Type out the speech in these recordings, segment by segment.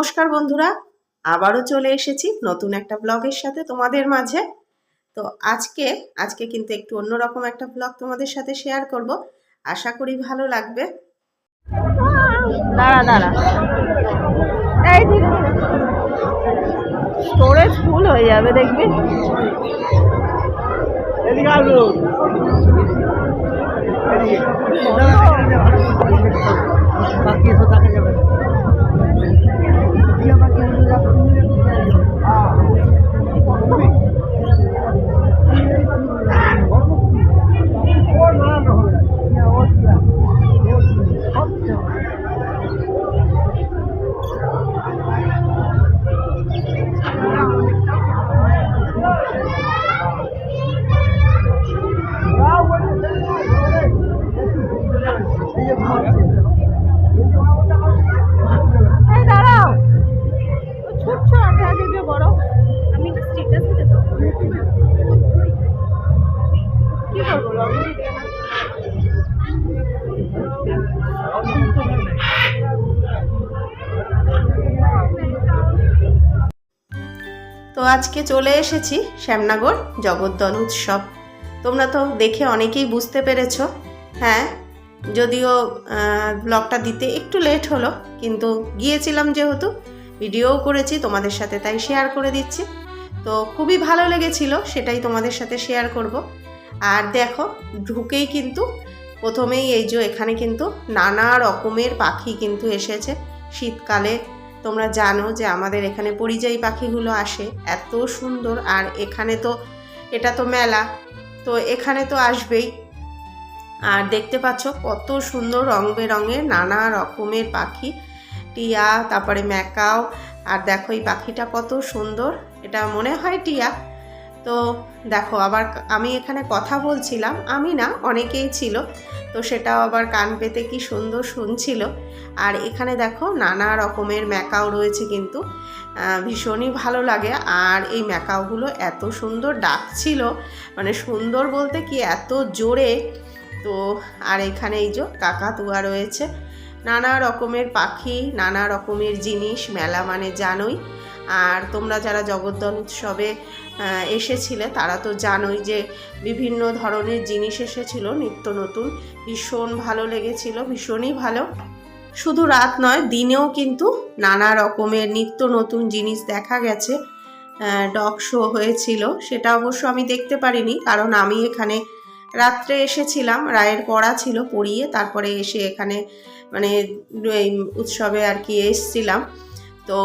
নমস্কার বন্ধুরা, আবারও চলে এসেছি নতুন একটা ব্লগের সাথে তোমাদের মাঝে। তো আজকে কিন্তু একটু অন্যরকম একটা ব্লগ তোমাদের সাথে শেয়ার করব। আশা করি ভালো লাগবে। এই স্টোরেজ ফুল হয়ে যাবে দেখবি। তো আজকে চলে এসেছি শ্যামনগর জগদ্দল উৎসব। তোমরা তো দেখে অনেকেই বুঝতে পেরেছো। হ্যাঁ, যদিও ব্লগটা দিতে একটু লেট হলো, কিন্তু গিয়েছিলাম যেহেতু ভিডিওও করেছি তোমাদের সাথে, তাই শেয়ার করে দিচ্ছি। তো খুবই ভালো লেগেছিল, সেটাই তোমাদের সাথে শেয়ার করব। আর দেখো, ঢুকেই কিন্তু প্রথমেই এই যে এখানে কিন্তু নানা রকমের পাখি কিন্তু এসেছে। শীতকালে তোমরা জানো যে আমাদের এখানে পরিযায়ী পাখিগুলো আসে, এত সুন্দর। আর এখানে তো এটা তো মেলা, তো এখানে তো আসবেই। আর দেখতে পাচ্ছ কত সুন্দর রং বেরঙের নানা রকমের পাখি, টিয়া, তারপরে ম্যাকাও। আর দেখো এই পাখিটা কত সুন্দর, এটা মনে হয় টিয়া। তো দেখো, আবার আমি এখানে কথা বলছিলাম, আমি না, অনেকেই ছিল, তো সেটাও আবার কান পেতে কি সুন্দর শুনছিল। আর এখানে দেখো নানা রকমের ম্যাকাও রয়েছে, কিন্তু ভীষণই ভালো লাগে। আর এই ম্যাকাওগুলো এত সুন্দর ডাকছিল, মানে সুন্দর বলতে কি এত জোরে। তো আর এখানে এই যে কাকাতুয়া রয়েছে, নানা রকমের পাখি, নানা রকমের জিনিস। মেলা মানে জানোই। আর তোমরা যারা জগদ্দল উৎসবে এসেছিলে তারা তো জানোই যে বিভিন্ন ধরনের জিনিস এসেছিল, নিত্য নতুন। ভীষণ ভালো লেগেছিল, ভীষণই ভালো। শুধু রাত নয়, দিনেও কিন্তু নানা রকমের নিত্য নতুন জিনিস দেখা গেছে। ডগ শো হয়েছিল, সেটা অবশ্য আমি দেখতে পারিনি, কারণ আমি এখানে রাত্রে এসেছিলাম, রায়ের পড়া ছিল, পড়িয়ে তারপরে এসে এখানে মানে এই উৎসবে আর কি এসছিলাম। তো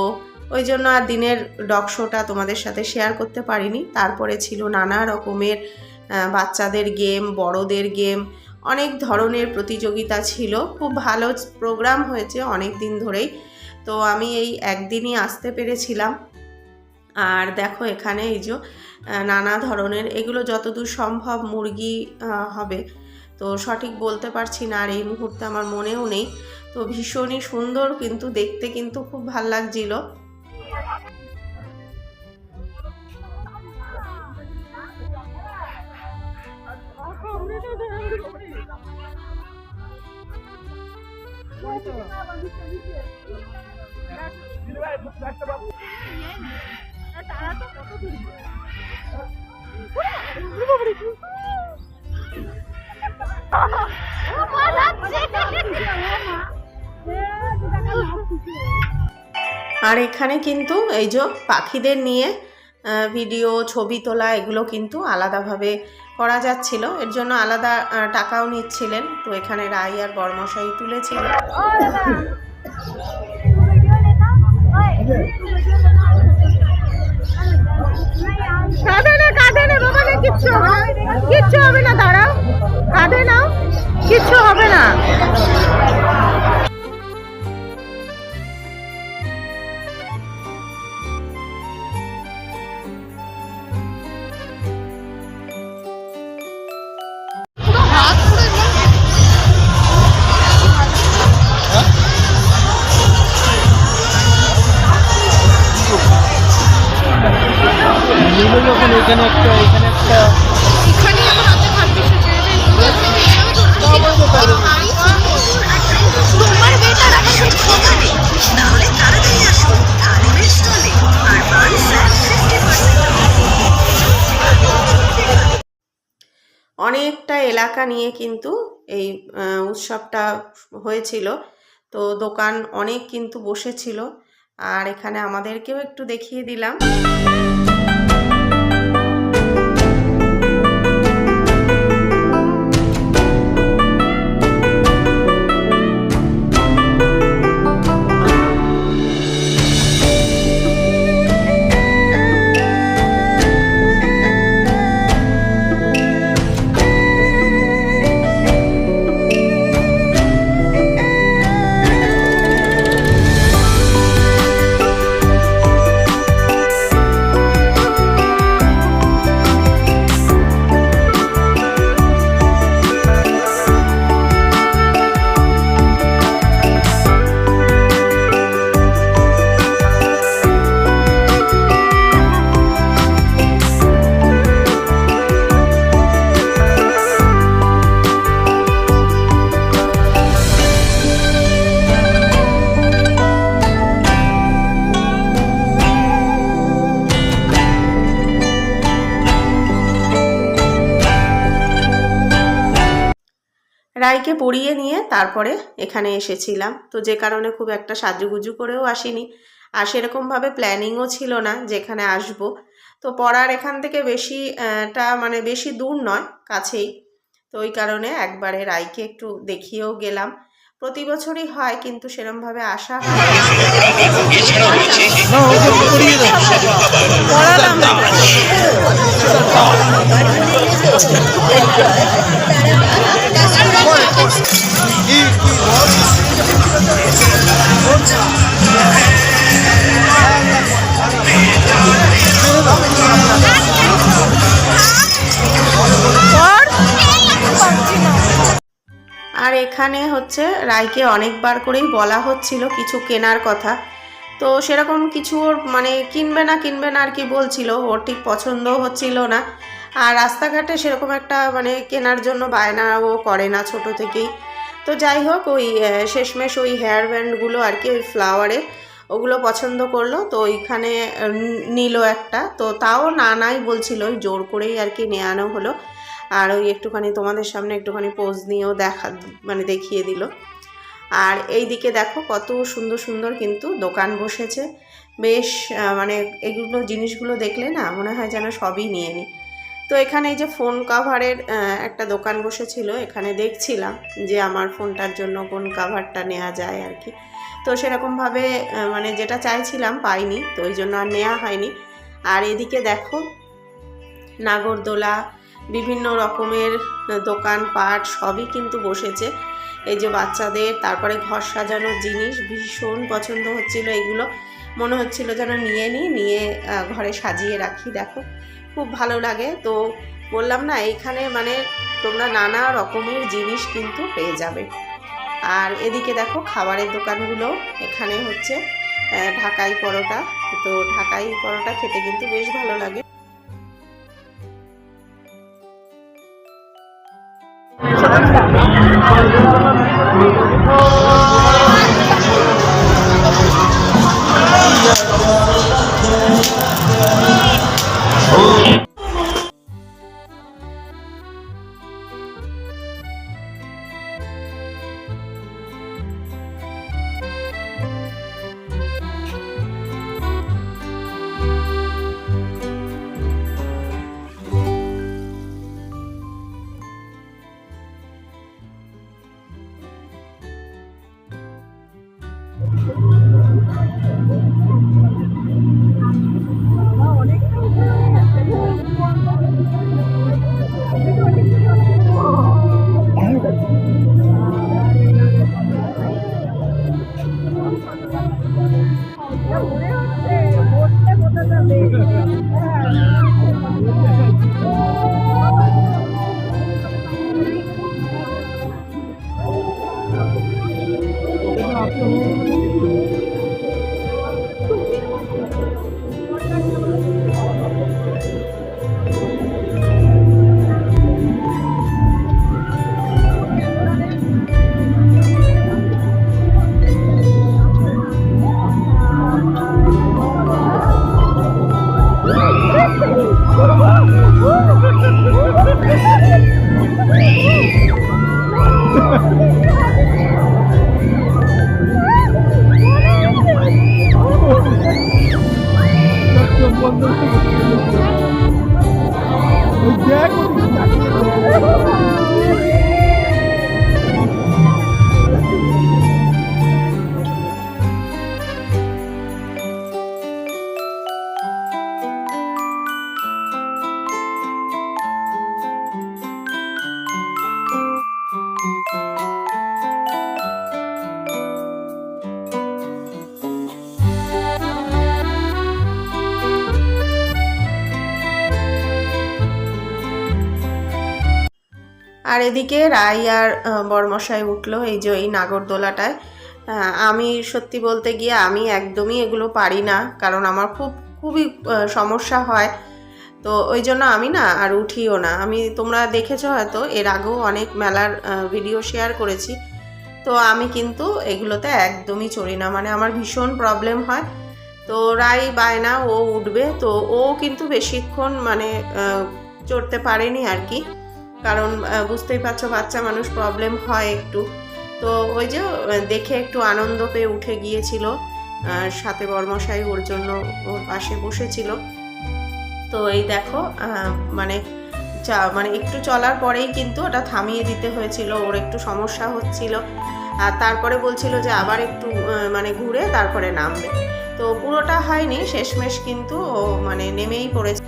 ওই জন্য আর দিনের ডগ শোটা তোমাদের সাথে শেয়ার করতে পারিনি। তারপরে ছিল নানা রকমের বাচ্চাদের গেম, বড়দের গেম, অনেক ধরনের প্রতিযোগিতা ছিল। খুব ভালো প্রোগ্রাম হয়েছে অনেক দিন ধরেই। তো আমি এই একদিনই আসতে পেরেছিলাম। আর দেখো এখানে এই যে নানা ধরনের, এগুলো যতদূর সম্ভব মুরগি হবে, তো সঠিক বলতে পারছি না, আর এই মুহূর্তে আমার মনেও নেই। তো ভীষণই সুন্দর, কিন্তু দেখতে কিন্তু খুব ভাল লাগছিল। আর এখানে কিন্তু এই যে পাখিদের নিয়ে ভিডিও, ছবি তোলা, এগুলো কিন্তু আলাদাভাবে করা যাচ্ছিল, এর জন্য আলাদা টাকাও নিচ্ছিলেন। তো এখানে রাই আর বড়মশাই তুলেছিল। কিচ্ছু হবে না, দাঁড়াও, কাঁধে নাও, কিচ্ছু হবে না। এখানে একটা এখানে আমার হাতে থাকবে তোমার বেটা রাখা তাহলে তাড়াতাড়ি আসো। এলাকা নিয়ে কিন্তু এই উৎসবটা হয়েছিল। তো দোকান অনেক কিন্তু বসেছিল, আর এখানে আমাদেরকেও একটু দেখিয়ে দিলাম। রাইকে পরিয়ে নিয়ে তারপরে এখানে এসেছিলাম। তো যে কারণে খুব একটা সাজুগুজু করেও আসিনি, আর সেরকমভাবে প্ল্যানিংও ছিল না যেখানে আসব। তো পড়ার এখান থেকে মানে বেশি দূর নয়, কাছেই। তো ওই কারণে একবারে রাইকে একটু দেখিয়েও গেলাম। প্রতি বছরই হয়, কিন্তু সেরমভাবে আসা হয় আর এখানে হচ্ছে রাইকে অনেকবার করেই বলা হচ্ছিল কিছু কেনার কথা। তো সেরকম কিছু ওর মানে কিনবে না আর কি বলছিল, ওর ঠিক পছন্দও হচ্ছিল না। আর রাস্তাঘাটে সেরকম একটা মানে কেনার জন্য বায়নাও করে না ছোট থেকেই। তো যাই হোক, ওই শেষমেশ ওই হেয়ার ব্যান্ডগুলো আর কি ওই ফ্লাওয়ারে ওগুলো পছন্দ করলো। তো ওইখানে নিল একটা, তো তাও নাই বলছিল, ওই জোর করেই আর কি নেওয়ানো হলো। আর ওই একটুখানি তোমাদের সামনে একটুখানি পোজ নিয়েও দেখিয়ে দিল। আর এই দিকে দেখো কত সুন্দর সুন্দর কিন্তু দোকান বসেছে। বেশ মানে এগুলো জিনিসগুলো দেখলে না মনে হয় যেন সবই নিয়ে নিই। তো এখানে এই যে ফোন কাভারের একটা দোকান বসেছিল, এখানে দেখছিলাম যে আমার ফোনটার জন্য কোন কাভারটা নেওয়া যায় আর কি। তো সেরকমভাবে মানে যেটা চাইছিলাম পাইনি, তো ওই জন্য আর নেওয়া হয়নি। আর এদিকে দেখো নাগরদোলা, বিভিন্ন রকমের দোকানপাট সবই কিন্তু বসেছে। এই যে বাচ্চাদের, তারপরে ঘর সাজানোর জিনিস ভীষণ পছন্দ হচ্ছিল। এগুলো মনে হচ্ছিল যেন নিয়ে ঘরে সাজিয়ে রাখি। দেখো খুব ভালো লাগে। তো বললাম না, এইখানে মানে তোমরা নানা রকমের জিনিস কিন্তু পেয়ে যাবে। আর এদিকে দেখো খাবারের দোকানগুলো, এখানে হচ্ছে ঢাকাই পরোটা। তো ঢাকাই পরোটা খেতে কিন্তু বেশ ভালো লাগে। আর এদিকে রাই আর বরমশাই উঠলো এই যে এই নাগরদোলাটায়। আমি সত্যি বলতে গিয়ে আমি একদমই এগুলো পারি না, কারণ আমার খুবই সমস্যা হয়। তো ওই জন্য আমি না আর উঠিও না। আমি তোমরা দেখেছো হয়তো এর আগেও অনেক মেলার ভিডিও শেয়ার করেছি। তো আমি কিন্তু এগুলোতে একদমই চড়ি না, মানে আমার ভীষণ প্রবলেম হয়। তো রাই বায়না ও উঠবে, তো ও কিন্তু বেশিক্ষণ মানে চড়তে পারেনি আর কি, কারণ বুঝতেই পারছো বাচ্চা মানুষ, প্রবলেম হয় একটু। তো ওই যে দেখে একটু আনন্দ পেয়ে উঠে গিয়েছিল, সাথে বরমশাই ওর জন্য ওর পাশে বসেছিল। তো এই দেখো মানে মানে একটু চলার পরেই কিন্তু ওটা থামিয়ে দিতে হয়েছিল, ওর একটু সমস্যা হচ্ছিল। আর তারপরে বলছিল যে আবার একটু মানে ঘুরে তারপরে নামবে। তো পুরোটা হয়নি, শেষমেশ কিন্তু ও মানে নেমেই পড়েছে।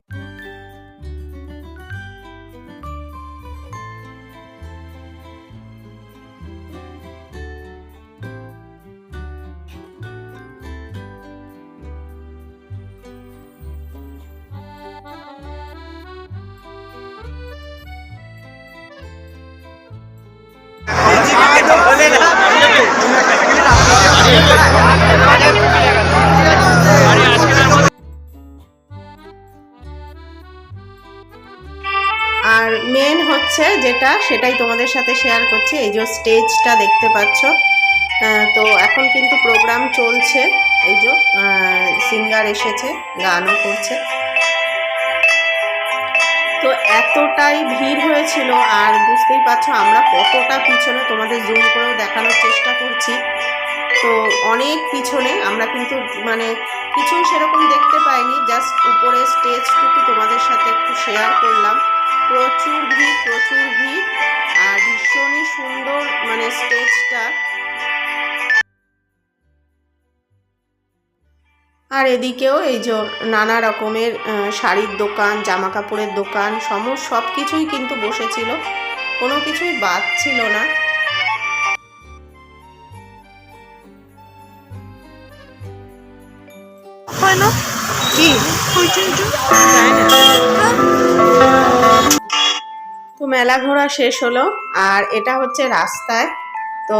আর মেন হচ্ছে যেটা, সেটাই তোমাদের সাথে শেয়ার করছি। এই যে স্টেজটা দেখতে পাচ্ছ, তো এখন কিন্তু প্রোগ্রাম চলছে। এই যে সিঙ্গার এসেছে, গানও করছে। তো এতটাই ভিড় হয়েছিল, আর বুঝতেই পারছো আমরা কতটা পিছনে, তোমাদের জুম করেও দেখানোর চেষ্টা করছি। তো অনেক পিছনে আমরা কিন্তু মানে কিছুই সেরকম দেখতে পাইনি, জাস্ট উপরে স্টেজটুকু তোমাদের সাথে একটু শেয়ার করলাম। প্রচুর ভিড়, আর ভীষণই সুন্দর মানে স্টেজটা। আর এদিকেও এই যে নানা রকমের শাড়ির দোকান, জামা কাপড়ের দোকান, সব কিছুই কিন্তু বসেছিল, কোনো কিছুই বাদ ছিল না। তো মেলা ঘোরা শেষ হলো, আর এটা হচ্ছে রাস্তায়, তো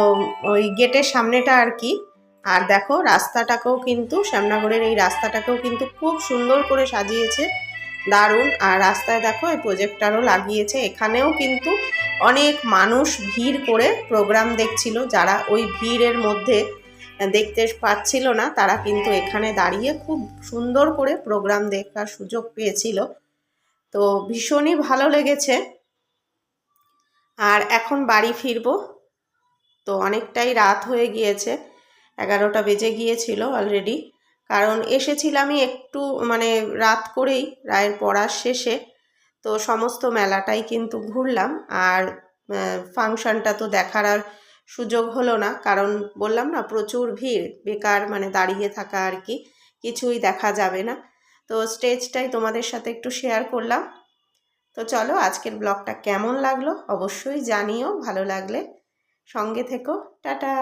ওই গেটের সামনেটা আর কি। আর দেখো রাস্তাটাকেও কিন্তু, শ্যামনগরের এই রাস্তাটাকেও কিন্তু খুব সুন্দর করে সাজিয়েছে, দারুণ। আর রাস্তায় দেখো এই প্রজেক্টরও লাগিয়েছে। এখানেও কিন্তু অনেক মানুষ ভিড় করে প্রোগ্রাম দেখছিল, যারা ওই ভিড়ের মধ্যে দেখতে পাচ্ছিল না তারা কিন্তু এখানে দাঁড়িয়ে খুব সুন্দর করে প্রোগ্রাম দেখার সুযোগ পেয়েছিল। তো ভীষণই ভালো লেগেছে। আর এখন বাড়ি ফিরবো, তো অনেকটাই রাত হয়ে গিয়েছে, 11টা বেজে গিয়েছিল অলরেডি। কারণ এসেছিলামই একটু মানে রাত করেই, রায়ের পড়ার শেষে। তো সমস্ত মেলাটাই কিন্তু ঘুরলাম, আর ফাংশনটা তো দেখার আর সুযোগ হলো না, কারণ বললাম না প্রচুর ভিড়, বেকার মানে দাঁড়িয়ে থাকা আর কি, কিছুই দেখা যাবে না। তো স্টেজটাই তোমাদের সাথে একটু শেয়ার করলাম। তো চলো, আজকের ব্লগটা কেমন লাগলো অবশ্যই জানিও, ভালো লাগলে সঙ্গে থেকো। টাটা।